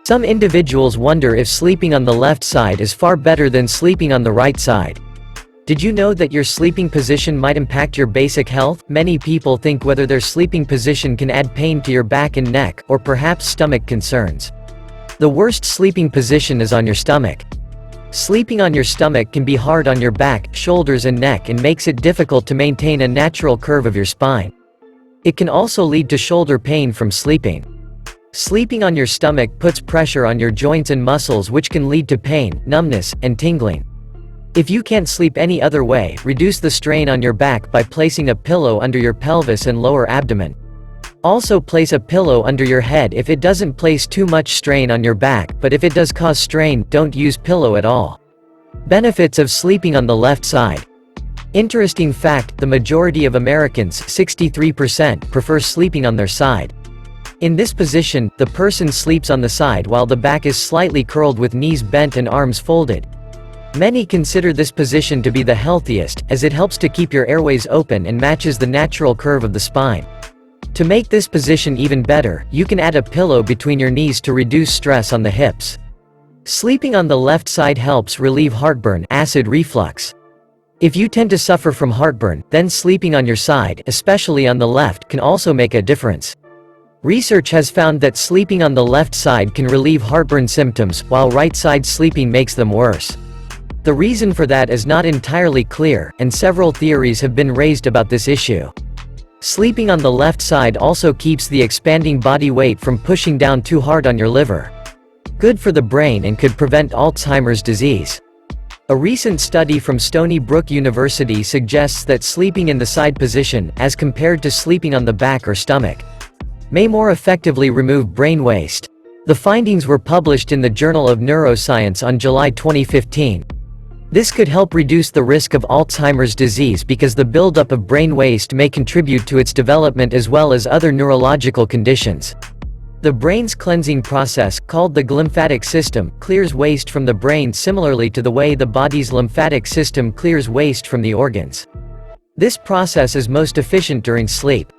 Some individuals wonder if sleeping on the left side is far better than sleeping on the right side. Did you know that your sleeping position might impact your basic health? Many people think whether their sleeping position can add pain to your back and neck, or perhaps stomach concerns. The worst sleeping position is on your stomach. Sleeping on your stomach can be hard on your back, shoulders and neck and makes it difficult to maintain a natural curve of your spine. It can also lead to shoulder pain from sleeping. Sleeping on your stomach puts pressure on your joints and muscles, which can lead to pain, numbness, and tingling. If you can't sleep any other way, reduce the strain on your back by placing a pillow under your pelvis and lower abdomen. Also place a pillow under your head if it doesn't place too much strain on your back, but if it does cause strain, don't use pillow at all. Benefits of sleeping on the left side. Interesting fact, the majority of Americans, 63%, prefer sleeping on their side. In this position, the person sleeps on the side while the back is slightly curled with knees bent and arms folded. Many consider this position to be the healthiest, as it helps to keep your airways open and matches the natural curve of the spine. To make this position even better, you can add a pillow between your knees to reduce stress on the hips. Sleeping on the left side helps relieve heartburn, acid reflux. If you tend to suffer from heartburn, then sleeping on your side, especially on the left, can also make a difference. Research has found that sleeping on the left side can relieve heartburn symptoms, while right side sleeping makes them worse. The reason for that is not entirely clear, and several theories have been raised about this issue. Sleeping on the left side also keeps the expanding body weight from pushing down too hard on your liver. Good for the brain and could prevent Alzheimer's disease. A recent study from Stony Brook University suggests that sleeping in the side position, as compared to sleeping on the back or stomach, may more effectively remove brain waste. The findings were published in the Journal of Neuroscience on July 2015. This could help reduce the risk of Alzheimer's disease because the buildup of brain waste may contribute to its development as well as other neurological conditions. The brain's cleansing process, called the glymphatic system, clears waste from the brain similarly to the way the body's lymphatic system clears waste from the organs. This process is most efficient during sleep.